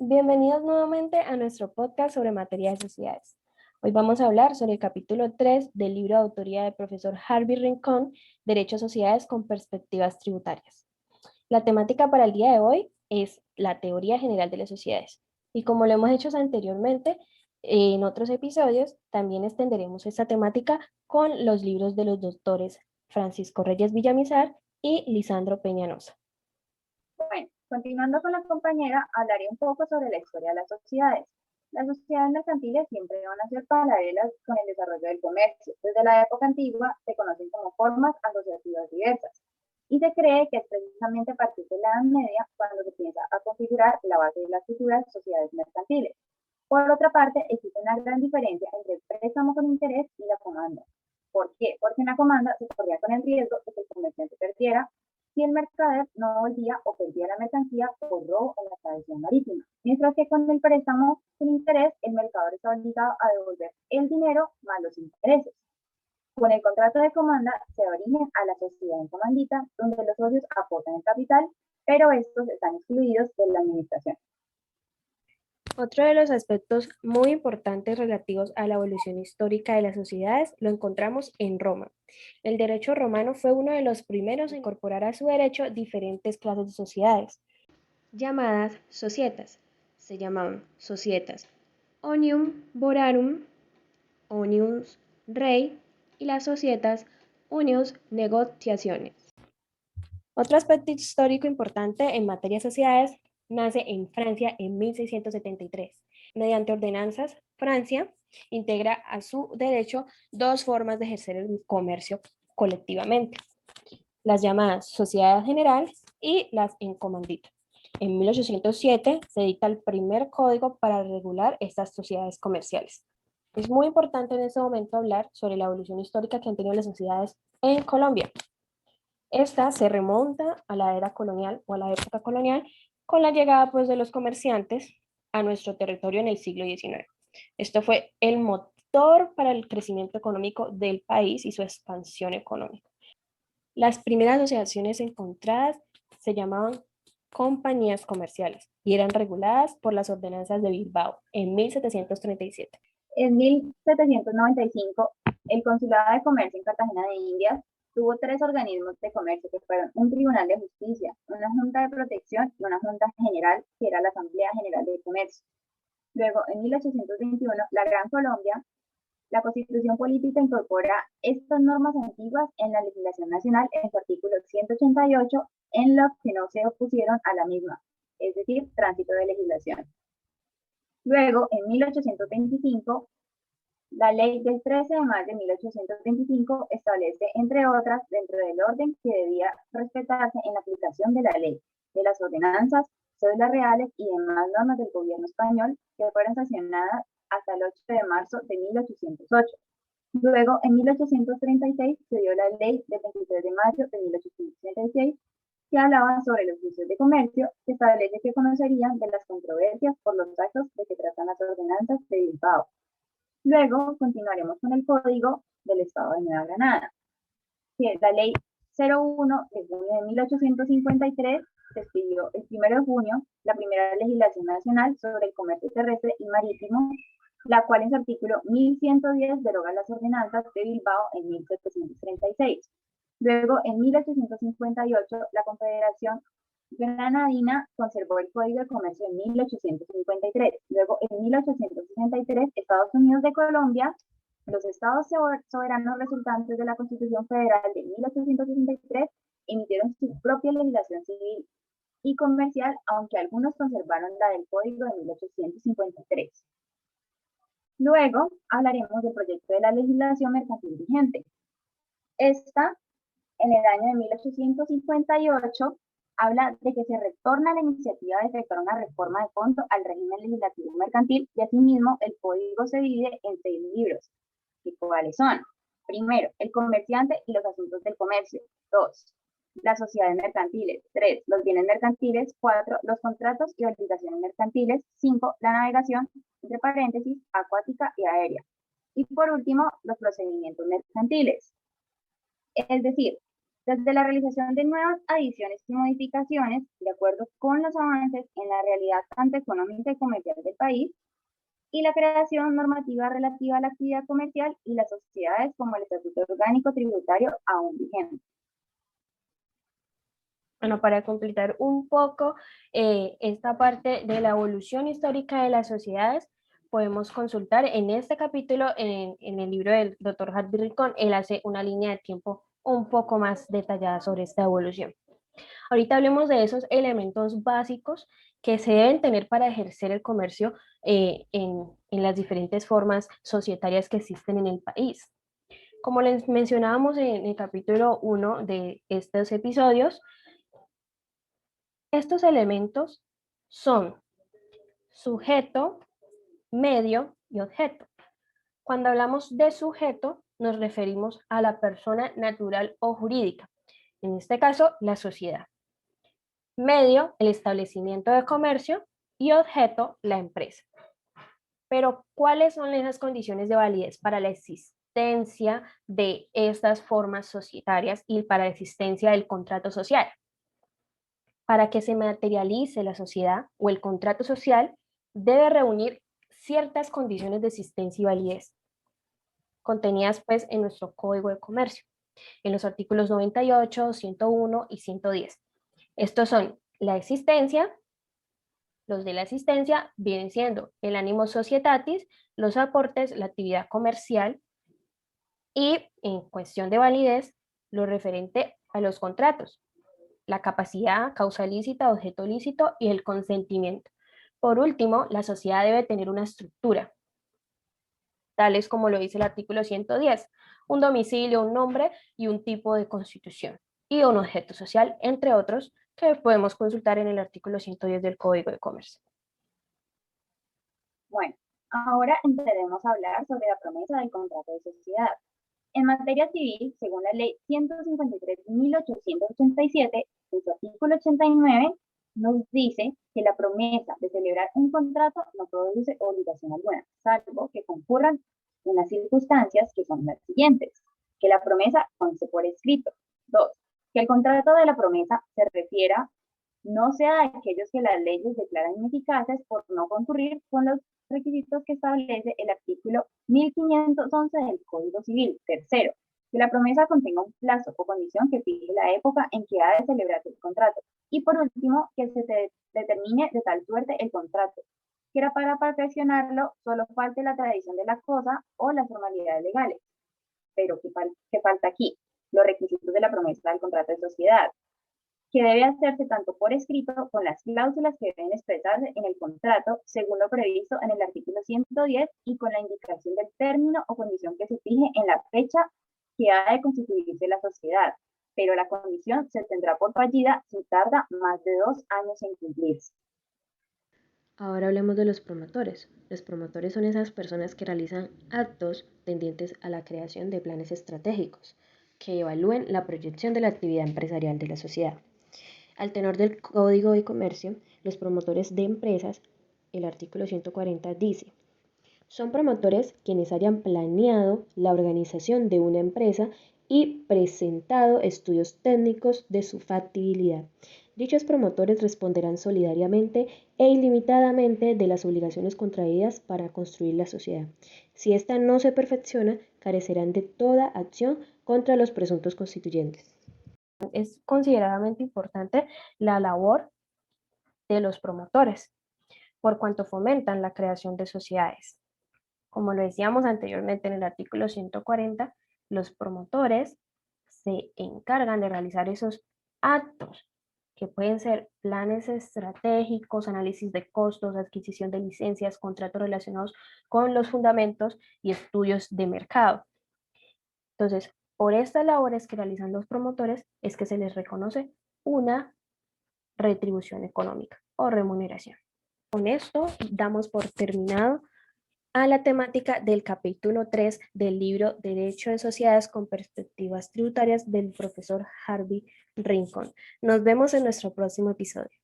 Bienvenidos nuevamente a nuestro podcast sobre materia de sociedades. Hoy vamos a hablar sobre el capítulo 3 del libro de autoría del profesor Harvey Rincón, Derecho a Sociedades con Perspectivas Tributarias. La temática para el día de hoy es la teoría general de las sociedades. Y como lo hemos hecho anteriormente, en otros episodios, también extenderemos esta temática con los libros de los doctores Francisco Reyes Villamizar y Lisandro Peñanosa. Bueno, continuando con la compañera, hablaré un poco sobre la historia de las sociedades. Las sociedades mercantiles siempre van a ser paralelas con el desarrollo del comercio. Desde la época antigua se conocen como formas asociativas diversas y se cree que es precisamente a partir de la Edad Media cuando se piensa a configurar la base de las futuras sociedades mercantiles. Por otra parte, existe una gran diferencia entre el préstamo con interés y la comanda. ¿Por qué? Porque en la comanda se corría con el riesgo de que el comerciante perdiera si el mercader no volvía o perdía la mercancía por robo en la travesía marítima. Mientras que con el préstamo con interés, el mercader está obligado a devolver el dinero más los intereses. Con el contrato de comanda se da origen a la sociedad en comandita, donde los socios aportan el capital, pero estos están excluidos de la administración. Otro de los aspectos muy importantes relativos a la evolución histórica de las sociedades lo encontramos en Roma. El derecho romano fue uno de los primeros a incorporar a su derecho diferentes clases de sociedades, llamadas societas. Se llamaban societas Omnium Borarum, Unius Rei y las societas Unius Negotiationes. Otro aspecto histórico importante en materia de sociedades nace en Francia en 1673. Mediante ordenanzas, Francia integra a su derecho dos formas de ejercer el comercio colectivamente, las llamadas sociedades generales y las en comandita. En 1807 se dicta el primer código para regular estas sociedades comerciales. Es muy importante en este momento hablar sobre la evolución histórica que han tenido las sociedades en Colombia. Esta se remonta a la era colonial o a la época colonial con la llegada pues, de los comerciantes a nuestro territorio en el siglo XIX. Esto fue el motor para el crecimiento económico del país y su expansión económica. Las primeras asociaciones encontradas se llamaban compañías comerciales y eran reguladas por las ordenanzas de Bilbao en 1737. En 1795, el Consulado de Comercio en Cartagena de Indias tuvo tres organismos de comercio que fueron un Tribunal de Justicia, una Junta de Protección y una Junta General, que era la Asamblea General de Comercio. Luego, en 1821, la Gran Colombia, la Constitución Política incorpora estas normas antiguas en la legislación nacional en su artículo 188, en lo que no se opusieron a la misma, es decir, tránsito de legislación. Luego, en 1825, la ley del 13 de mayo de 1825 establece, entre otras, dentro del orden que debía respetarse en la aplicación de la ley, de las ordenanzas, cédulas reales y demás normas del gobierno español que fueron sancionadas hasta el 8 de marzo de 1808. Luego, en 1836, se dio la ley del 23 de mayo de 1836, que hablaba sobre los juicios de comercio, que establece que conocerían de las controversias por los actos de que tratan las ordenanzas de Bilbao. Luego continuaremos con el Código del Estado de Nueva Granada, que es la Ley 01 de junio de 1853, se expidió el 1 de junio la primera legislación nacional sobre el comercio terrestre y marítimo, la cual en su artículo 1110 deroga las ordenanzas de Bilbao en 1736. Luego, en 1858, la Confederación Granadina conservó el Código de Comercio en 1853. Luego, en 1863, Estados Unidos de Colombia, los estados soberanos resultantes de la Constitución Federal de 1863, emitieron su propia legislación civil y comercial, aunque algunos conservaron la del Código de 1853. Luego, hablaremos del proyecto de la legislación mercantil vigente. Esta, en el año de 1858, habla de que se retorna la iniciativa de efectuar una reforma de fondo al régimen legislativo mercantil y asimismo el código se divide en 6 libros. ¿Y cuáles son? Primero, el comerciante y los asuntos del comercio. 2, las sociedades mercantiles. 3, los bienes mercantiles. 4, los contratos y obligaciones mercantiles. 5, la navegación, entre paréntesis, acuática y aérea. Y por último, los procedimientos mercantiles. Es decir, Desde la realización de nuevas adiciones y modificaciones, de acuerdo con los avances en la realidad tanto económica y comercial del país, y la creación normativa relativa a la actividad comercial y las sociedades como el Estatuto Orgánico Tributario aún vigente. Bueno, para completar un poco esta parte de la evolución histórica de las sociedades, podemos consultar en este capítulo, en el libro del doctor Harvey Rincón, él hace una línea de tiempo un poco más detallada sobre esta evolución. Ahorita hablemos de esos elementos básicos que se deben tener para ejercer el comercio en las diferentes formas societarias que existen en el país. Como les mencionábamos en el capítulo 1 de estos episodios, estos elementos son sujeto, medio y objeto. Cuando hablamos de sujeto, nos referimos a la persona natural o jurídica, en este caso, la sociedad. Medio, el establecimiento de comercio, y objeto, la empresa. Pero, ¿cuáles son esas condiciones de validez para la existencia de estas formas societarias y para la existencia del contrato social? Para que se materialice la sociedad o el contrato social, debe reunir ciertas condiciones de existencia y validez, contenidas pues en nuestro Código de Comercio, en los artículos 98, 101 y 110. Estos son la existencia. Los de la existencia vienen siendo el ánimo societatis, los aportes, la actividad comercial y, en cuestión de validez, lo referente a los contratos, la capacidad, causa lícita, objeto lícito y el consentimiento. Por último, la sociedad debe tener una estructura, tales como lo dice el artículo 110, un domicilio, un nombre y un tipo de constitución, y un objeto social, entre otros, que podemos consultar en el artículo 110 del Código de Comercio. Bueno, ahora empezaremos a hablar sobre la promesa del contrato de sociedad. En materia civil, según la ley 153.887, en su artículo 89, nos dice que la promesa de celebrar un contrato no produce obligación alguna, salvo que concurran unas circunstancias que son las siguientes: que la promesa conste por escrito. 2. Que el contrato de la promesa se refiera no sea de aquellos que las leyes declaran ineficaces por no concurrir con los requisitos que establece el artículo 1511 del Código Civil. Tercero, que la promesa contenga un plazo o condición que fije la época en que ha de celebrarse el contrato. Y por último, que se determine de tal suerte el contrato, que era para perfeccionarlo solo falte la tradición de la cosa o las formalidades legales. Pero, ¿qué falta aquí? Los requisitos de la promesa del contrato de sociedad, que debe hacerse tanto por escrito con las cláusulas que deben expresarse en el contrato según lo previsto en el artículo 110 y con la indicación del término o condición que se fije en la fecha que ha de constituirse la sociedad, pero la condición se tendrá por fallida si tarda más de 2 años en cumplirse. Ahora hablemos de los promotores. Los promotores son esas personas que realizan actos tendientes a la creación de planes estratégicos que evalúen la proyección de la actividad empresarial de la sociedad. Al tenor del Código de Comercio, los promotores de empresas, el artículo 140 dice: son promotores quienes hayan planeado la organización de una empresa y presentado estudios técnicos de su factibilidad. Dichos promotores responderán solidariamente e ilimitadamente de las obligaciones contraídas para construir la sociedad. Si ésta no se perfecciona, carecerán de toda acción contra los presuntos constituyentes. Es consideradamente importante la labor de los promotores, por cuanto fomentan la creación de sociedades. Como lo decíamos anteriormente en el artículo 140, los promotores se encargan de realizar esos actos que pueden ser planes estratégicos, análisis de costos, adquisición de licencias, contratos relacionados con los fundamentos y estudios de mercado. Entonces, por estas labores que realizan los promotores es que se les reconoce una retribución económica o remuneración. Con esto damos por terminado a la temática del capítulo 3 del libro Derecho de Sociedades con Perspectivas Tributarias del profesor Harvey Rincón. Nos vemos en nuestro próximo episodio.